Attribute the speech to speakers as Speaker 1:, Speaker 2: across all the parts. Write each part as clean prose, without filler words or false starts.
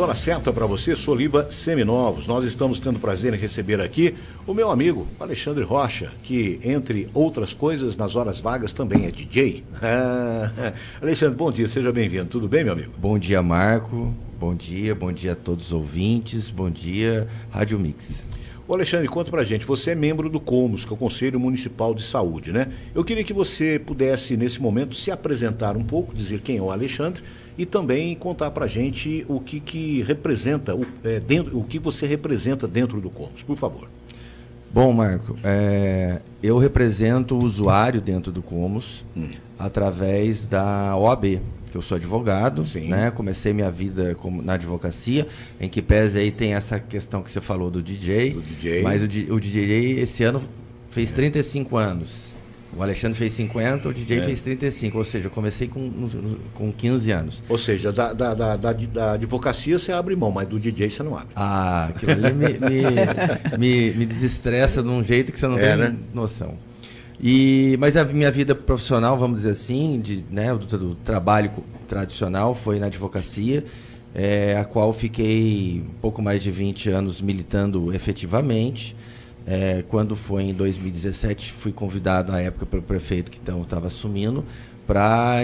Speaker 1: Hora certa para você, Soliva Seminovos. Nós estamos tendo prazer em receber aqui o meu amigo Alexandre Rocha, que, entre outras coisas, nas horas vagas também é DJ. Alexandre, bom dia, seja bem-vindo. Tudo bem, meu amigo?
Speaker 2: Bom dia, Marco. Bom dia a todos os ouvintes. Bom dia, Rádio Mix.
Speaker 1: Ô Alexandre, conta pra gente, você é membro do COMOS, que é o Conselho Municipal de Saúde, né? Eu queria que você pudesse, nesse momento, se apresentar um pouco, dizer quem é o Alexandre e também contar pra gente o que representa, o que você representa dentro do COMOS, por favor.
Speaker 2: Bom, Marco, eu represento o usuário dentro do COMOS através da OAB, que eu sou advogado, né? Comecei minha vida na advocacia, em que pese aí tem essa questão que você falou do DJ, mas o DJ esse ano fez 35 anos. O Alexandre fez 50, o DJ fez 35, ou seja, eu comecei com 15 anos.
Speaker 1: Ou seja, da advocacia você abre mão, mas do DJ você não abre.
Speaker 2: Ah, aquilo ali me desestressa de um jeito que você não tem noção. Mas a minha vida profissional, vamos dizer assim, do trabalho tradicional foi na advocacia, a qual fiquei um pouco mais de 20 anos militando efetivamente. Quando foi em 2017, fui convidado à época pelo prefeito que então estava assumindo para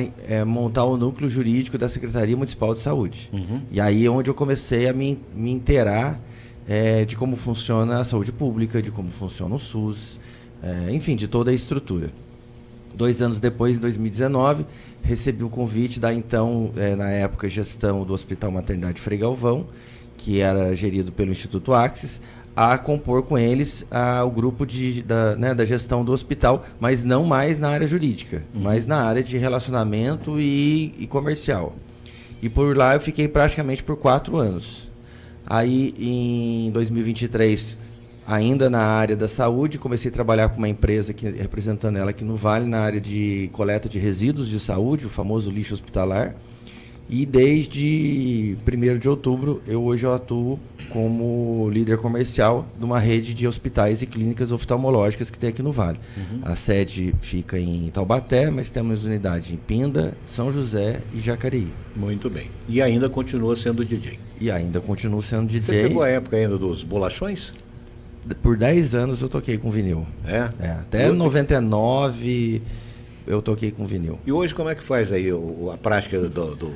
Speaker 2: montar o núcleo jurídico da Secretaria Municipal de Saúde. E aí é onde eu comecei a me inteirar de como funciona a saúde pública, de como funciona o SUS, enfim, de toda a estrutura. 2 anos depois, em 2019, recebi o convite da então, na época, gestão do Hospital Maternidade Frei Galvão, que era gerido pelo Instituto Axis, a compor com eles o grupo da gestão do hospital, mas não mais na área jurídica, mas na área de relacionamento e comercial. E por lá eu fiquei praticamente por 4 anos. Aí, em 2023, ainda na área da saúde, comecei a trabalhar com uma empresa, representando ela aqui no Vale, na área de coleta de resíduos de saúde, o famoso lixo hospitalar. E desde 1º de outubro, hoje eu atuo como líder comercial de uma rede de hospitais e clínicas oftalmológicas que tem aqui no Vale. A sede fica em Taubaté, mas temos unidade em Pinda, São José e Jacareí.
Speaker 1: Muito bem. E ainda continua sendo DJ?
Speaker 2: E ainda continuo sendo DJ.
Speaker 1: Você pegou a época ainda dos bolachões?
Speaker 2: Por 10 anos eu toquei com vinil. Até 99... eu toquei com vinil.
Speaker 1: E hoje como é que faz aí a prática do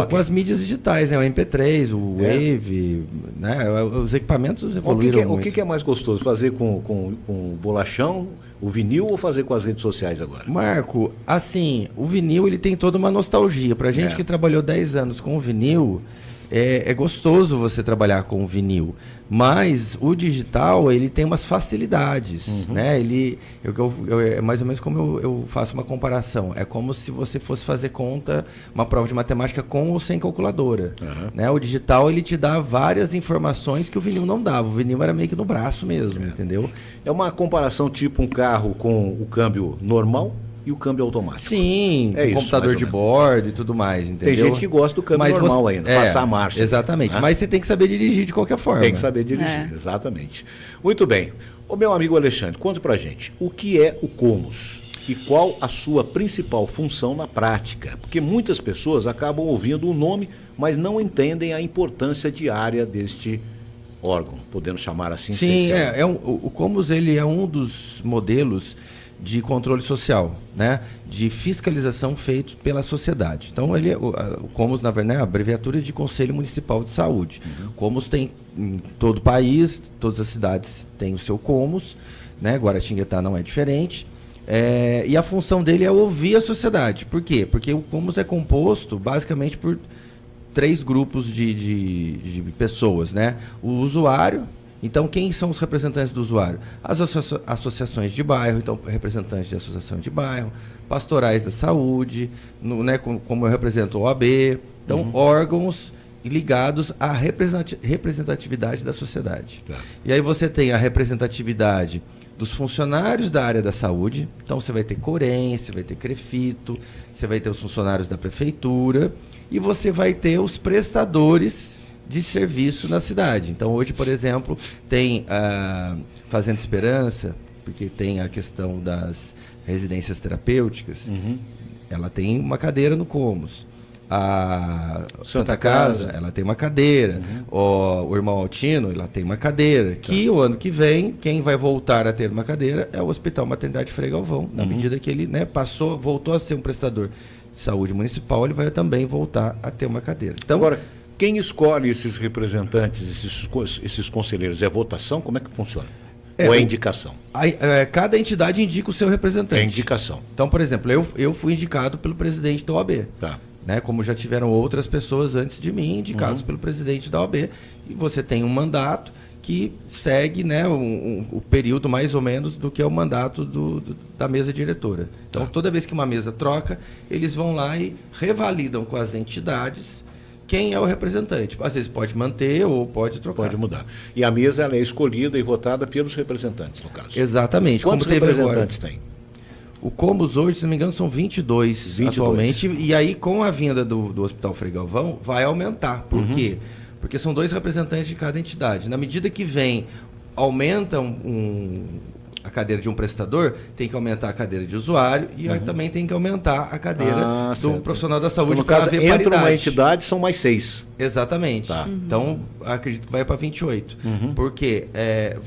Speaker 2: com as mídias digitais, né? O MP3, o Wave, né? Os equipamentos evoluíram muito.
Speaker 1: O que é mais gostoso? Fazer com o bolachão, o vinil, ou fazer com as redes sociais agora?
Speaker 2: Marco, assim, o vinil ele tem toda uma nostalgia. Pra gente que trabalhou 10 anos com o vinil, é gostoso você trabalhar com o vinil, mas o digital ele tem umas facilidades, né? É mais ou menos como eu faço uma comparação. É como se você fosse fazer uma prova de matemática com ou sem calculadora, né? O digital ele te dá várias informações que o vinil não dava. O vinil era meio que no braço mesmo, entendeu?
Speaker 1: É uma comparação tipo um carro com o câmbio normal e o câmbio automático.
Speaker 2: Sim, o computador de bordo e tudo mais, entendeu?
Speaker 1: Tem gente que gosta do câmbio normal ainda, passar a marcha.
Speaker 2: Exatamente, mas você tem que saber dirigir de qualquer forma.
Speaker 1: Tem que saber dirigir, exatamente. Muito bem. O meu amigo Alexandre, conta pra gente, o que é o COMOS e qual a sua principal função na prática? Porque muitas pessoas acabam ouvindo o nome, mas não entendem a importância diária deste órgão, podemos chamar assim.
Speaker 2: Sim, o COMOS ele é um dos modelos de controle social, né? De fiscalização feito pela sociedade. Então, o COMOS, na verdade, é a abreviatura de Conselho Municipal de Saúde. COMOS tem em todo o país, todas as cidades têm o seu COMOS, né? Guaratinguetá não é diferente. E a função dele é ouvir a sociedade. Por quê? Porque o COMOS é composto, basicamente, por 3 grupos de pessoas, né? O usuário. Então, quem são os representantes do usuário? As associações de bairro, então, representantes de associação de bairro, pastorais da saúde, né, como eu represento o OAB, então, órgãos ligados à representatividade da sociedade. E aí você tem a representatividade dos funcionários da área da saúde, então você vai ter COREN, você vai ter CREFITO, você vai ter os funcionários da prefeitura e você vai ter os prestadores de serviço na cidade. Então, hoje, por exemplo, tem a Fazenda Esperança, porque tem a questão das residências terapêuticas, ela tem uma cadeira no COMOS. A Santa Casa, ela tem uma cadeira. O Irmão Altino, ela tem uma cadeira. Que o ano que vem, quem vai voltar a ter uma cadeira é o Hospital Maternidade Frei Galvão. Na medida que ele, né, voltou a ser um prestador de saúde municipal, ele vai também voltar a ter uma cadeira. Então,
Speaker 1: agora, quem escolhe esses representantes, esses conselheiros? É votação? Como é que funciona? Ou é indicação?
Speaker 2: Cada entidade indica o seu representante.
Speaker 1: É indicação.
Speaker 2: Então, por exemplo, eu fui indicado pelo presidente da OAB.
Speaker 1: Tá.
Speaker 2: Né, como já tiveram outras pessoas antes de mim indicados pelo presidente da OAB, e você tem um mandato que segue, né, o período mais ou menos do que é o mandato da mesa diretora. Então, toda vez que uma mesa troca, eles vão lá e revalidam com as entidades quem é o representante. Às vezes pode manter ou pode trocar.
Speaker 1: Pode mudar. E a mesa ela é escolhida e votada pelos representantes, no caso.
Speaker 2: Exatamente.
Speaker 1: Quantos representantes tem?
Speaker 2: O Combos hoje, se não me engano, são 22 atualmente. E aí, com a vinda do Hospital Frei Galvão, vai aumentar. Por quê? Porque são 2 representantes de cada entidade. Na medida que aumenta a cadeira de um prestador, tem que aumentar a cadeira de usuário e também tem que aumentar a cadeira do profissional da saúde.
Speaker 1: Então, no caso, entra uma entidade, são mais 6.
Speaker 2: Exatamente. Tá. Então, acredito que vai para 28. Porque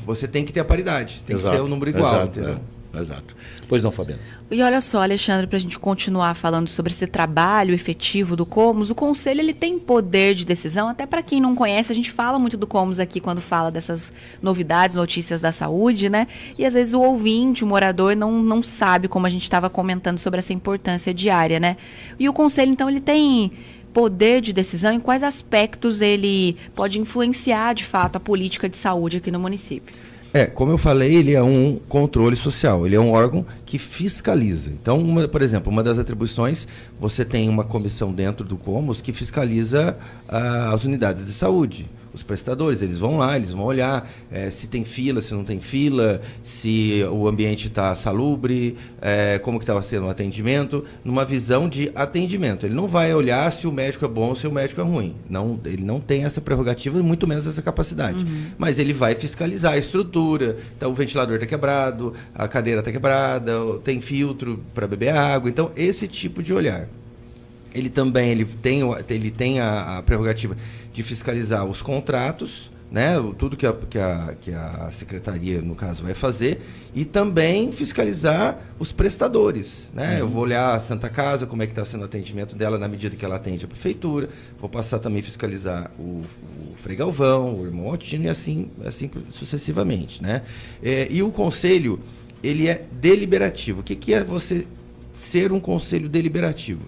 Speaker 2: você tem que ter a paridade. Tem que ser o número igual. Entendeu?
Speaker 1: Exato. Pois não, Fabiana.
Speaker 3: E olha só, Alexandre, para a gente continuar falando sobre esse trabalho efetivo do Comus, o Conselho ele tem poder de decisão, até para quem não conhece, a gente fala muito do Comus aqui quando fala dessas novidades, notícias da saúde, né? E às vezes o ouvinte, o morador, não sabe, como a gente estava comentando sobre essa importância diária, né? E o Conselho, então, ele tem poder de decisão, em quais aspectos ele pode influenciar, de fato, a política de saúde aqui no município?
Speaker 2: Como eu falei, ele é um controle social, ele é um órgão que fiscaliza. Então, por exemplo, uma das atribuições, você tem uma comissão dentro do Comus que fiscaliza as unidades de saúde. Os prestadores, eles vão lá, eles vão olhar se tem fila, se não tem fila, se o ambiente está salubre, como que estava sendo o atendimento, numa visão de atendimento. Ele não vai olhar se o médico é bom ou se o médico é ruim. Não, ele não tem essa prerrogativa, muito menos essa capacidade. Mas ele vai fiscalizar a estrutura, então o ventilador está quebrado, a cadeira está quebrada, tem filtro para beber água. Então, esse tipo de olhar. Ele também tem a prerrogativa de fiscalizar os contratos, né, tudo que a secretaria, no caso, vai fazer, e também fiscalizar os prestadores. Né? Eu vou olhar a Santa Casa, como é que está sendo o atendimento dela na medida que ela atende a prefeitura, vou passar também a fiscalizar o Frei Galvão, o Irmão Altino e assim sucessivamente. Né? E o conselho, ele é deliberativo. O que é você ser um conselho deliberativo?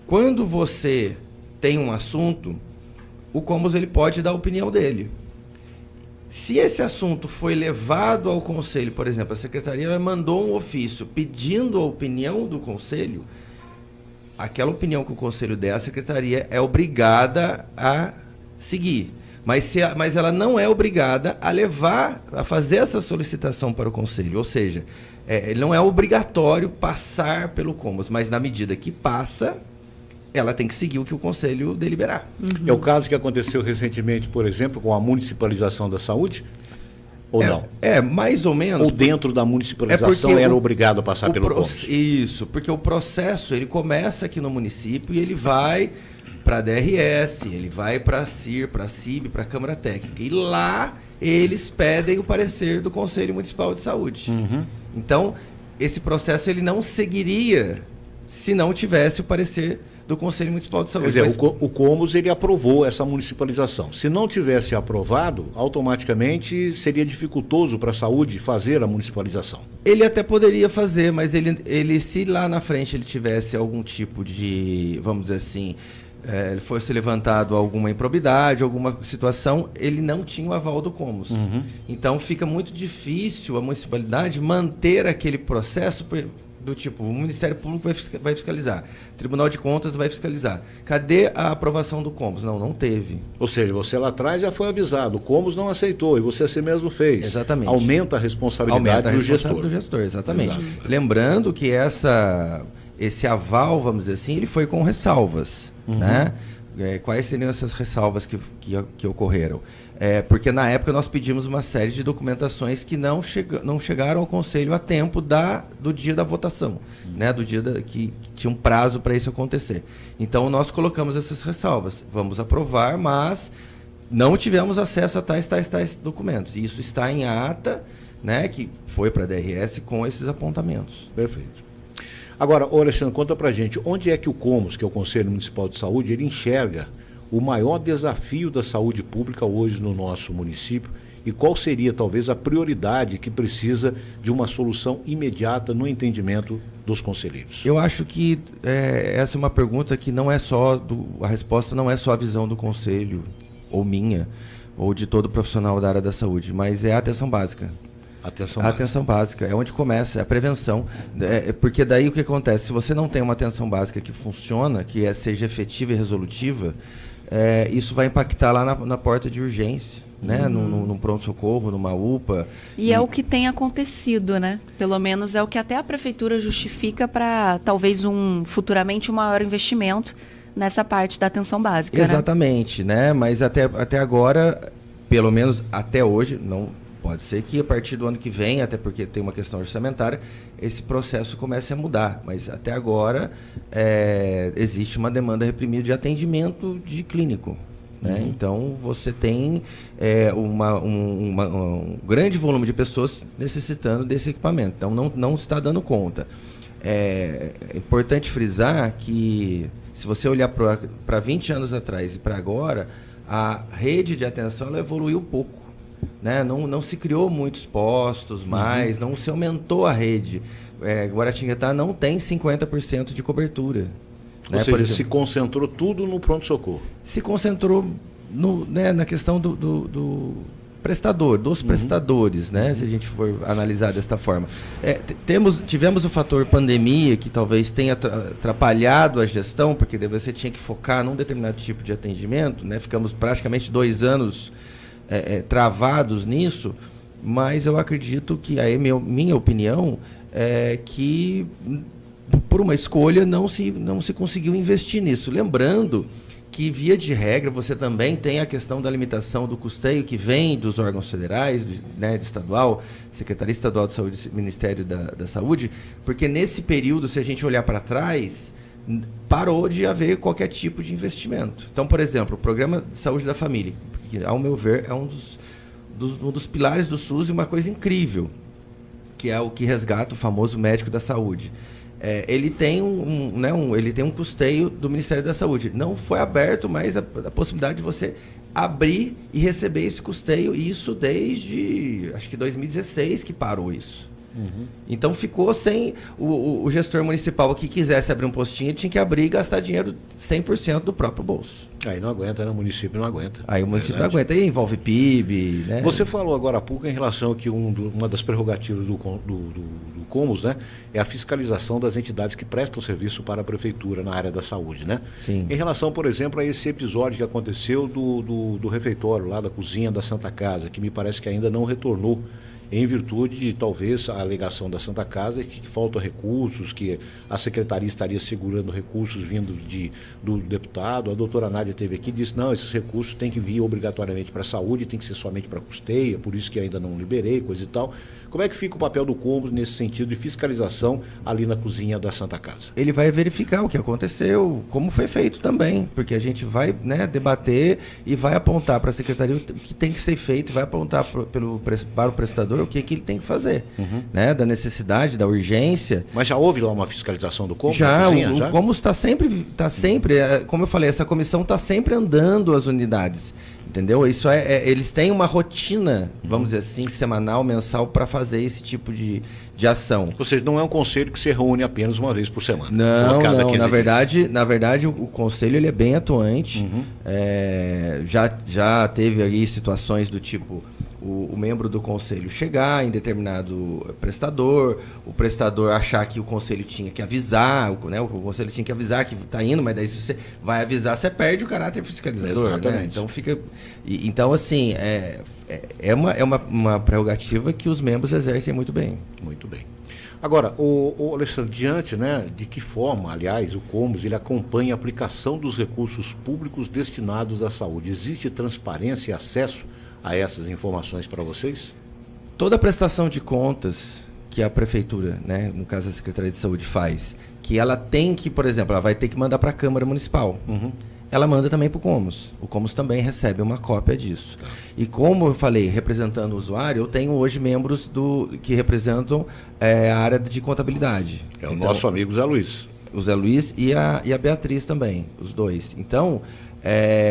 Speaker 2: Quando você tem um assunto, o Comus ele pode dar a opinião dele. Se esse assunto foi levado ao conselho, por exemplo, a secretaria ela mandou um ofício pedindo a opinião do conselho, aquela opinião que o conselho der, a secretaria é obrigada a seguir. Mas ela não é obrigada a fazer essa solicitação para o conselho. Ou seja, não é obrigatório passar pelo Comus, mas na medida que passa, ela tem que seguir o que o conselho deliberar.
Speaker 1: É o caso que aconteceu recentemente, por exemplo, com a municipalização da saúde? Ou não?
Speaker 2: Mais ou menos.
Speaker 1: Ou dentro da municipalização era obrigado a passar pelo Comus?
Speaker 2: Isso, porque o processo ele começa aqui no município e ele vai para a DRS, ele vai para a CIR, para a CIB, para a Câmara Técnica. E lá eles pedem o parecer do Conselho Municipal de Saúde. Então, esse processo ele não seguiria se não tivesse o parecer do Conselho Municipal de Saúde.
Speaker 1: Quer dizer, o Comus ele aprovou essa municipalização. Se não tivesse aprovado, automaticamente seria dificultoso para a saúde fazer a municipalização.
Speaker 2: Ele até poderia fazer, mas ele se lá na frente ele tivesse algum tipo de, vamos dizer assim, fosse levantado alguma improbidade, alguma situação, ele não tinha o aval do Comus. Então fica muito difícil a municipalidade manter aquele processo do tipo, o Ministério Público vai fiscalizar, o Tribunal de Contas vai fiscalizar. Cadê a aprovação do Comus? Não teve.
Speaker 1: Ou seja, você lá atrás já foi avisado, o Comus não aceitou e você assim mesmo fez.
Speaker 2: Exatamente.
Speaker 1: Aumenta a responsabilidade do gestor.
Speaker 2: Exatamente. Exato. Lembrando que esse aval, vamos dizer assim, ele foi com ressalvas, né? Quais seriam essas ressalvas que ocorreram? Porque na época nós pedimos uma série de documentações que não chegaram ao Conselho a tempo do dia da votação, né? Do dia que tinha um prazo para isso acontecer. Então nós colocamos essas ressalvas. Vamos aprovar, mas não tivemos acesso a tais documentos. E isso está em ata, né? Que foi para a DRS com esses apontamentos.
Speaker 1: Perfeito. Agora, Alexandre, conta pra gente, onde é que o COMOS, que é o Conselho Municipal de Saúde, ele enxerga o maior desafio da saúde pública hoje no nosso município e qual seria talvez a prioridade que precisa de uma solução imediata no entendimento dos conselheiros?
Speaker 2: Eu acho que essa é uma pergunta que não é só, a resposta não é só a visão do Conselho, ou minha, ou de todo profissional da área da saúde, mas é a atenção básica. A atenção básica é onde começa, é a prevenção. Porque daí o que acontece? Se você não tem uma atenção básica que funciona, que seja efetiva e resolutiva, isso vai impactar lá na porta de urgência, né? Num pronto-socorro, numa UPA.
Speaker 3: E é o que tem acontecido, né? Pelo menos é o que até a prefeitura justifica para talvez futuramente um maior investimento nessa parte da atenção básica.
Speaker 2: Exatamente, né? Mas até agora, pelo menos até hoje, não. Pode ser que a partir do ano que vem, até porque tem uma questão orçamentária, esse processo comece a mudar. Mas até agora existe uma demanda reprimida de atendimento de clínico. Né? Então você tem um grande volume de pessoas necessitando desse equipamento. Então não está dando conta. É importante frisar que se você olhar para 20 anos atrás e para agora, a rede de atenção ela evoluiu pouco. Né? Não se criou muitos postos mais, não se aumentou a rede. Guaratinguetá não tem 50% de cobertura.
Speaker 1: Ou seja, por exemplo, se concentrou tudo no pronto-socorro.
Speaker 2: Se concentrou na questão do prestador, dos prestadores, né? Se a gente for analisar desta forma. Tivemos o fator pandemia, que talvez tenha atrapalhado a gestão, porque você tinha que focar num determinado tipo de atendimento, né? Ficamos praticamente 2 anos travados nisso, mas eu acredito que, minha opinião, é que por uma escolha não se conseguiu investir nisso. Lembrando que, via de regra, você também tem a questão da limitação do custeio que vem dos órgãos federais, do estadual, Secretaria Estadual de Saúde, Ministério da Saúde, porque nesse período, se a gente olhar para trás, parou de haver qualquer tipo de investimento. Então, por exemplo, o Programa de Saúde da Família, que, ao meu ver, é um dos pilares do SUS e uma coisa incrível, que é o que resgata o famoso médico da saúde. Ele tem ele tem um custeio do Ministério da Saúde. Não foi aberto mais a possibilidade de você abrir e receber esse custeio, e isso desde, acho que 2016 que parou isso. Então ficou sem o gestor municipal que quisesse abrir um postinho, tinha que abrir e gastar dinheiro 100% do próprio bolso.
Speaker 1: Aí não aguenta, né? O município não aguenta.
Speaker 2: Aí o município não aguenta, aí envolve PIB, né?
Speaker 1: Você falou agora há pouco em relação a que uma das prerrogativas do COMOS, né, é a fiscalização das entidades que prestam serviço para a prefeitura na área da saúde, né?
Speaker 2: Sim.
Speaker 1: Em relação, por exemplo, a esse episódio que aconteceu do refeitório lá da cozinha da Santa Casa, que me parece que ainda não retornou, em virtude de, talvez, a alegação da Santa Casa que faltam recursos, que a secretaria estaria segurando recursos vindos do deputado. A doutora Nádia esteve aqui e disse, não, esses recursos têm que vir obrigatoriamente para a saúde, tem que ser somente para custeio, por isso que ainda não liberei, coisa e tal. Como é que fica o papel do COMOS nesse sentido de fiscalização ali na cozinha da Santa Casa?
Speaker 2: Ele vai verificar o que aconteceu, como foi feito também, porque a gente vai, né, debater e vai apontar para a secretaria o que tem que ser feito, vai apontar para o prestador o que ele tem que fazer, né, da necessidade, da urgência.
Speaker 1: Mas já houve lá uma fiscalização do COMOS?
Speaker 2: Já, o COMOS está sempre, como eu falei, essa comissão está sempre andando as unidades. Entendeu? Isso eles têm uma rotina, vamos dizer assim, semanal, mensal, para fazer esse tipo de ação.
Speaker 1: Ou seja, não é um conselho que se reúne apenas uma vez por semana.
Speaker 2: Não, na verdade o conselho ele é bem atuante. Já teve aí situações do tipo o membro do conselho chegar em determinado prestador, o prestador achar que o conselho tinha que avisar, né? O conselho tinha que avisar que está indo, mas daí se você vai avisar, você perde o caráter fiscalizador.
Speaker 1: Exatamente.
Speaker 2: Né? Então fica. Então, assim, é uma prerrogativa que os membros exercem muito bem.
Speaker 1: Muito bem. Agora, o Alexandre, diante, né, de que forma, aliás, o Comus ele acompanha a aplicação dos recursos públicos destinados à saúde? Existe transparência e acesso a essas informações para vocês?
Speaker 2: Toda a prestação de contas que a prefeitura, né, no caso a Secretaria de Saúde, faz, que ela tem que, por exemplo, ela vai ter que mandar para a Câmara Municipal. Ela manda também para o Comus. O Comus também recebe uma cópia disso. E como eu falei, representando o usuário, eu tenho hoje membros que representam a área de contabilidade.
Speaker 1: É o nosso amigo Zé Luiz.
Speaker 2: O Zé Luiz e a Beatriz também, os dois. Então,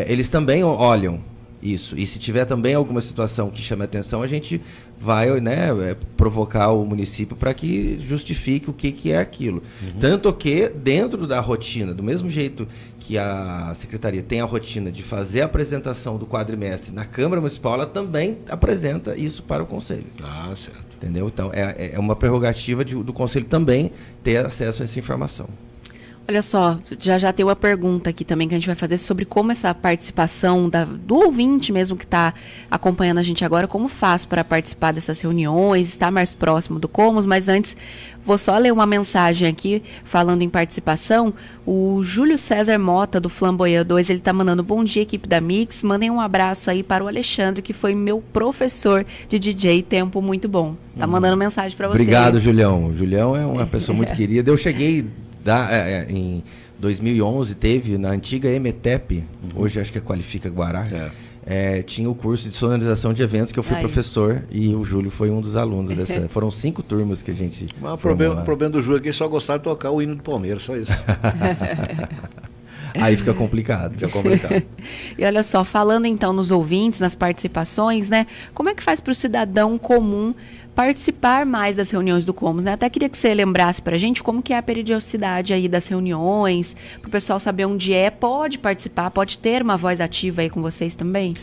Speaker 2: eles também olham isso. E se tiver também alguma situação que chame a atenção, a gente vai, né, provocar o município para que justifique o que é aquilo. Tanto que, dentro da rotina, do mesmo jeito que a Secretaria tem a rotina de fazer a apresentação do quadrimestre na Câmara Municipal, ela também apresenta isso para o Conselho.
Speaker 1: Ah, certo.
Speaker 2: Entendeu? Então, é uma prerrogativa do Conselho também ter acesso a essa informação.
Speaker 3: Olha só, já tem uma pergunta aqui também que a gente vai fazer sobre como essa participação do ouvinte mesmo que está acompanhando a gente agora, como faz para participar dessas reuniões, estar mais próximo do Comus, mas antes vou só ler uma mensagem aqui falando em participação. O Júlio César Mota, do Flamboyant 2, ele está mandando bom dia, equipe da Mix, mandem um abraço aí para o Alexandre, que foi meu professor de DJ, tempo muito bom. Tá mandando mensagem para você.
Speaker 2: Obrigado, Julião. O Julião é uma pessoa muito querida. Eu cheguei... em 2011 teve na antiga EMETEP, hoje acho que é Qualifica Guará, tinha o curso de sonorização de eventos que eu fui professor e o Júlio foi um dos alunos dessa. Foram 5 turmas que a gente.
Speaker 1: Mas o problema do Júlio é que ele só gostava de tocar o hino do Palmeiras, só isso.
Speaker 2: Aí fica complicado.
Speaker 3: E olha só, falando então nos ouvintes, nas participações, né? Como é que faz para o cidadão comum participar mais das reuniões do Comus, né? Até queria que você lembrasse para a gente como que é a periodicidade aí das reuniões, para o pessoal saber onde pode participar, pode ter uma voz ativa aí com vocês também?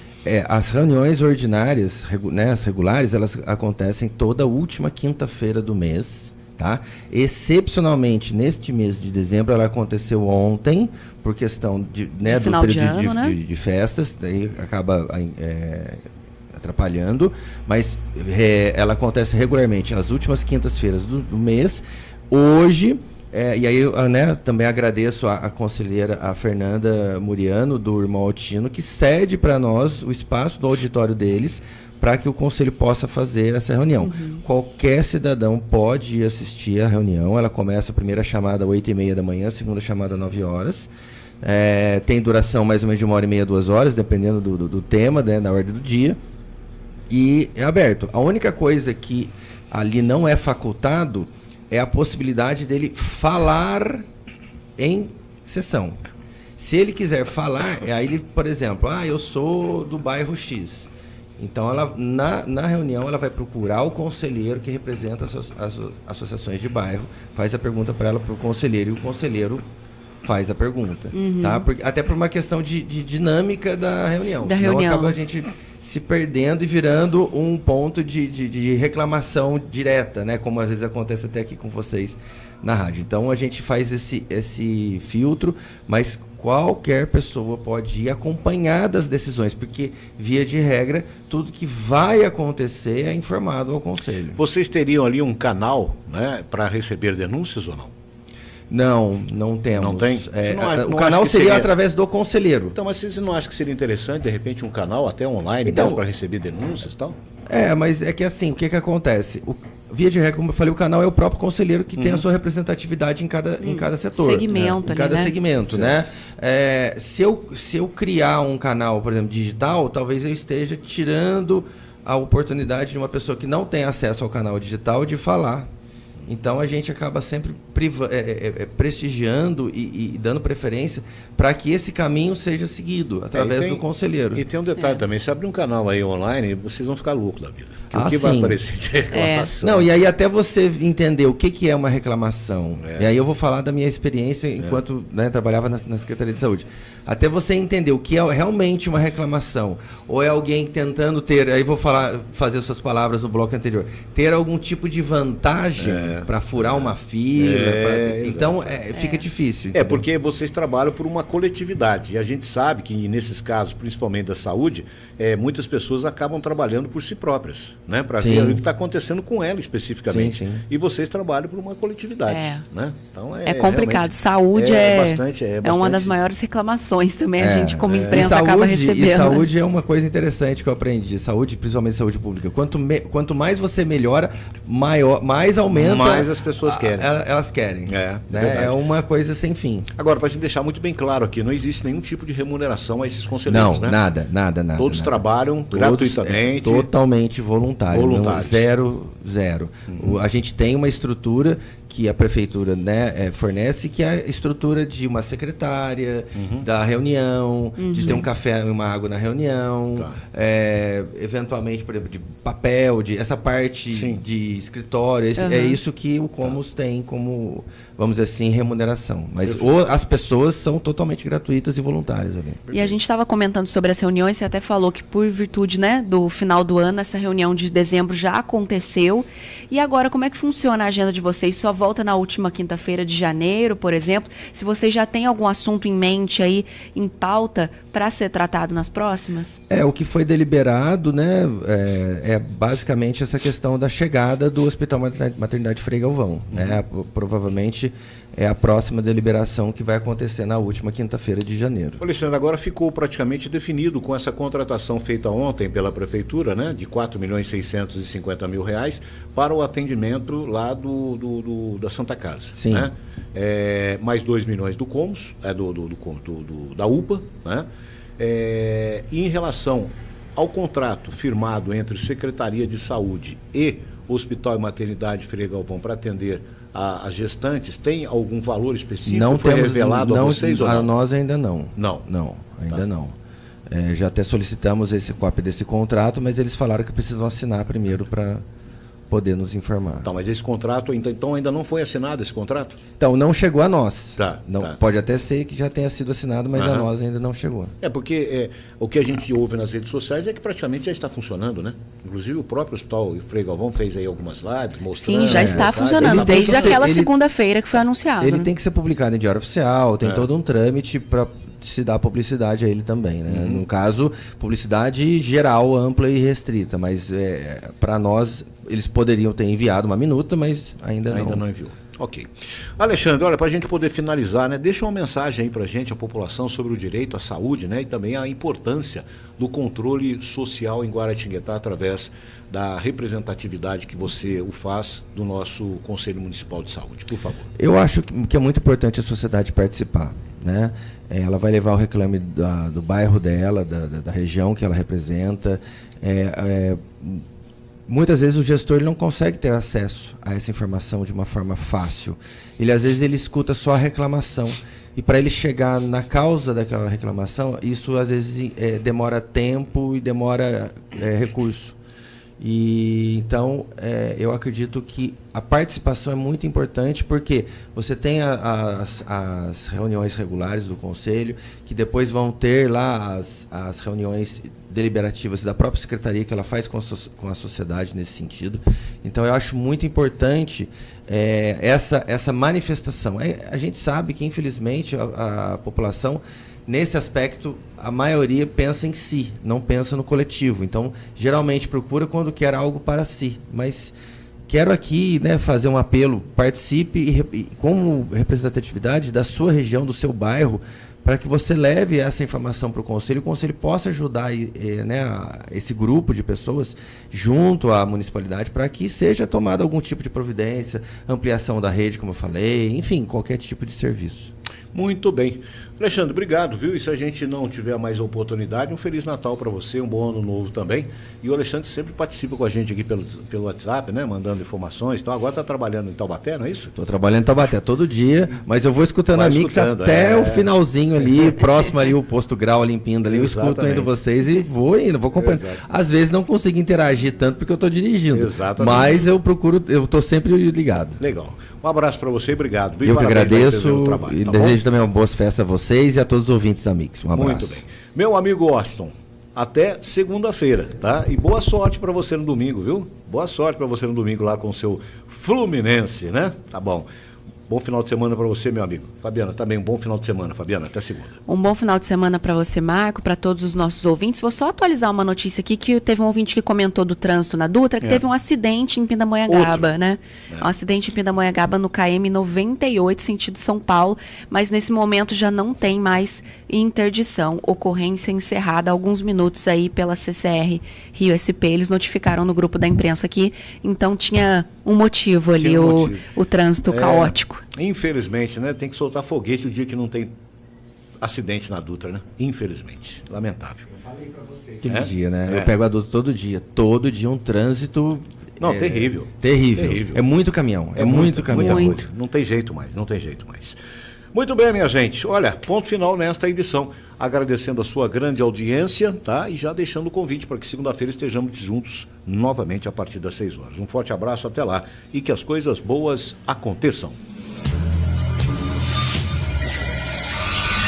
Speaker 2: As reuniões ordinárias, né, as regulares, elas acontecem toda última quinta-feira do mês, tá? Excepcionalmente, neste mês de dezembro, ela aconteceu ontem, por questão do período de festas, daí acaba atrapalhando, mas ela acontece regularmente às últimas quintas-feiras do mês. Hoje, e aí né, também agradeço a conselheira, a Fernanda Muriano, do Irmão Altino, que cede para nós o espaço do auditório deles, para que o Conselho possa fazer essa reunião. Qualquer cidadão pode ir assistir à reunião. Ela começa a primeira chamada às 8h30 da manhã, a segunda chamada às 9 horas. Tem duração mais ou menos de 1h30, 2 horas, dependendo do tema, né, na ordem do dia. E é aberto. A única coisa que ali não é facultado é a possibilidade dele falar em sessão. Se ele quiser falar, aí ele, por exemplo, eu sou do bairro X. Então, ela, na reunião, ela vai procurar o conselheiro que representa as associações de bairro, faz a pergunta para ela, para o conselheiro, e o conselheiro faz a pergunta. Tá? Até por uma questão de dinâmica da reunião. Senão acaba a gente se perdendo e virando um ponto de reclamação direta, né? Como às vezes acontece até aqui com vocês na rádio. Então, a gente faz esse filtro, mas qualquer pessoa pode ir acompanhar das decisões, porque, via de regra, tudo que vai acontecer é informado ao Conselho.
Speaker 1: Vocês teriam ali um canal, né, para receber denúncias ou não?
Speaker 2: Não temos.
Speaker 1: Não tem?
Speaker 2: O canal seria através do conselheiro.
Speaker 1: Então, mas vocês não acham que seria interessante, de repente, um canal até online para receber denúncias e tal?
Speaker 2: Mas é que assim, o que acontece? Via de regra, como eu falei, o canal é o próprio conselheiro que tem a sua representatividade em cada setor.
Speaker 3: Segmento
Speaker 2: em cada segmento, né? Se eu criar um canal, por exemplo, digital, talvez eu esteja tirando a oportunidade de uma pessoa que não tem acesso ao canal digital de falar. Então, a gente acaba sempre prestigiando e dando preferência para que esse caminho seja seguido através do conselheiro.
Speaker 1: E tem um detalhe também, se abrir um canal aí online, vocês vão ficar loucos da vida. O que vai aparecer de reclamação?
Speaker 2: Não, e aí até você entender o que é uma reclamação. E aí eu vou falar da minha experiência enquanto trabalhava na Secretaria de Saúde. Até você entender o que é realmente uma reclamação, ou é alguém tentando ter, aí vou fazer suas palavras no bloco anterior, ter algum tipo de vantagem para furar uma fila. Então, fica difícil. Entendeu?
Speaker 1: Porque vocês trabalham por uma coletividade. E a gente sabe que, nesses casos, principalmente da saúde, muitas pessoas acabam trabalhando por si próprias, né? Para ver o que está acontecendo com ela especificamente.
Speaker 2: Sim.
Speaker 1: E vocês trabalham por uma coletividade. Né? Então,
Speaker 3: é complicado. Saúde
Speaker 1: bastante.
Speaker 3: Uma das maiores reclamações também. A gente, como imprensa, acaba recebendo.
Speaker 2: E saúde é uma coisa interessante que eu aprendi. Saúde, principalmente saúde pública. Quanto mais você melhora, mais aumenta.
Speaker 1: Mais as pessoas querem.
Speaker 2: Elas querem. É uma coisa sem fim.
Speaker 1: Agora, para a gente deixar muito bem claro aqui, não existe nenhum tipo de remuneração a esses conselheiros,
Speaker 2: né? Nada.
Speaker 1: Todos trabalham gratuitamente.
Speaker 2: Totalmente voluntário. Zero. A gente tem uma estrutura que a prefeitura, né, fornece, que é a estrutura de uma secretária, da reunião, de ter um café e uma água na reunião, eventualmente, por exemplo, de papel, essa parte de escritório. É isso que o Comus tem como, vamos dizer assim, remuneração. Mas as pessoas são totalmente gratuitas e voluntárias ali.
Speaker 3: E a gente estava comentando sobre as reuniões, você até falou que por virtude, né, do final do ano, essa reunião de dezembro já aconteceu. E agora, como é que funciona a agenda de vocês? Só volta na última quinta-feira de janeiro, por exemplo? Se vocês já têm algum assunto em mente aí, em pauta, para ser tratado nas próximas?
Speaker 2: O que foi deliberado, né, é basicamente essa questão da chegada do Hospital Maternidade Frei Galvão. Né? Provavelmente é a próxima deliberação que vai acontecer na última quinta-feira de janeiro.
Speaker 1: Alexandre, agora ficou praticamente definido com essa contratação feita ontem pela Prefeitura, né, de R$4.650.000 para o atendimento lá da Santa Casa.
Speaker 2: Sim.
Speaker 1: Né? Mais 2 milhões do Comus, da UPA, né? E em relação ao contrato firmado entre Secretaria de Saúde e Hospital e Maternidade Frei Galvão para atender as gestantes, tem algum valor específico?
Speaker 2: Não
Speaker 1: foi
Speaker 2: temos,
Speaker 1: revelado a vocês ou não?
Speaker 2: A nós ainda não.
Speaker 1: Não,
Speaker 2: ainda não. Já até solicitamos esse cópia desse contrato, mas eles falaram que precisam assinar primeiro para poder nos informar.
Speaker 1: Tá, mas esse contrato ainda não foi assinado, esse contrato?
Speaker 2: Então, não chegou a nós.
Speaker 1: Tá.
Speaker 2: Pode até ser que já tenha sido assinado, mas a nós ainda não chegou.
Speaker 1: Porque o que a gente ouve nas redes sociais é que praticamente já está funcionando, né? Inclusive o próprio Hospital Frei Galvão fez aí algumas lives mostrando...
Speaker 3: Sim, já está funcionando, desde aquela segunda-feira que foi anunciado.
Speaker 2: Ele tem que ser publicado em Diário Oficial, tem todo um trâmite para se dar publicidade a ele também, né? No caso, publicidade geral, ampla e restrita, mas para nós, eles poderiam ter enviado uma minuta, mas ainda não
Speaker 1: enviou. Ok. Alexandre, olha, para a gente poder finalizar, né, deixa uma mensagem aí para a gente, a população, sobre o direito à saúde, né, e também a importância do controle social em Guaratinguetá através da representatividade que você o faz do nosso Conselho Municipal de Saúde, por favor. Eu
Speaker 2: acho que é muito importante a sociedade participar, né? Ela vai levar o reclame do bairro dela, da região que ela representa. Muitas vezes o gestor ele não consegue ter acesso a essa informação de uma forma fácil. Às vezes ele escuta só a reclamação. E para ele chegar na causa daquela reclamação, isso às vezes demora tempo e demora recurso. Então, eu acredito que a participação é muito importante, porque você tem as reuniões regulares do Conselho, que depois vão ter lá as reuniões deliberativas da própria Secretaria, que ela faz com a sociedade nesse sentido. Então, eu acho muito importante essa manifestação. A gente sabe que, infelizmente, a população, nesse aspecto, a maioria pensa em si, não pensa no coletivo. Então, geralmente procura quando quer algo para si. Mas quero aqui, né, fazer um apelo, participe como representatividade da sua região, do seu bairro, para que você leve essa informação para o Conselho possa ajudar esse grupo de pessoas junto à municipalidade para que seja tomada algum tipo de providência, ampliação da rede, como eu falei, enfim, qualquer tipo de serviço.
Speaker 1: Muito bem. Alexandre, obrigado, viu? E se a gente não tiver mais oportunidade, um Feliz Natal para você, um bom Ano Novo também. E o Alexandre sempre participa com a gente aqui pelo WhatsApp, né? Mandando informações. Então agora está trabalhando em Taubaté, não é isso?
Speaker 2: Estou trabalhando em Taubaté todo dia, mas eu vou escutando a Mix até o finalzinho ali, próximo ali, o Posto Grau, Limpinda ali.
Speaker 1: Exatamente.
Speaker 2: Eu escuto ainda vocês e vou acompanhando.
Speaker 1: Exato.
Speaker 2: Às vezes não consigo interagir tanto porque eu estou dirigindo.
Speaker 1: Exatamente.
Speaker 2: Mas eu estou sempre ligado.
Speaker 1: Legal. Um abraço para você e obrigado.
Speaker 2: Eu que agradeço e Desejo também uma boa festa a vocês e a todos os ouvintes da Mix. Um abraço.
Speaker 1: Muito bem. Meu amigo Washington, até segunda-feira, tá? E boa sorte para você no domingo, viu? Boa sorte para você no domingo lá com o seu Fluminense, né? Tá bom. Bom final de semana para você, meu amigo. Fabiana, também um bom final de semana, Fabiana. Até segunda.
Speaker 3: Um bom final de semana para você, Marco, para todos os nossos ouvintes. Vou só atualizar uma notícia aqui, que teve um ouvinte que comentou do trânsito na Dutra, que teve um acidente em Pindamonhangaba, né? Um acidente em Pindamonhangaba no KM 98, sentido São Paulo, mas nesse momento já não tem mais interdição. Ocorrência encerrada há alguns minutos aí pela CCR Rio SP. Eles notificaram no grupo da imprensa aqui, então tinha um motivo ali, o trânsito caótico.
Speaker 1: Infelizmente, né? Tem que soltar foguete o dia que não tem acidente na Dutra, né? Infelizmente. Lamentável.
Speaker 2: Eu falei pra você aquele dia, né? Eu pego a Dutra todo dia. Todo dia um trânsito...
Speaker 1: Não, terrível.
Speaker 2: Terrível. É muito caminhão. É muito caminhão.
Speaker 1: Muito. Não tem jeito mais, não tem jeito mais. Muito bem, minha gente. Olha, ponto final nesta edição. Agradecendo a sua grande audiência, tá? E já deixando o convite para que segunda-feira estejamos juntos novamente a partir das 6 horas. Um forte abraço, até lá. E que as coisas boas aconteçam.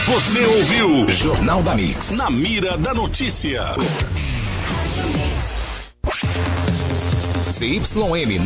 Speaker 4: Você ouviu Jornal da Mix, na mira da notícia. CYM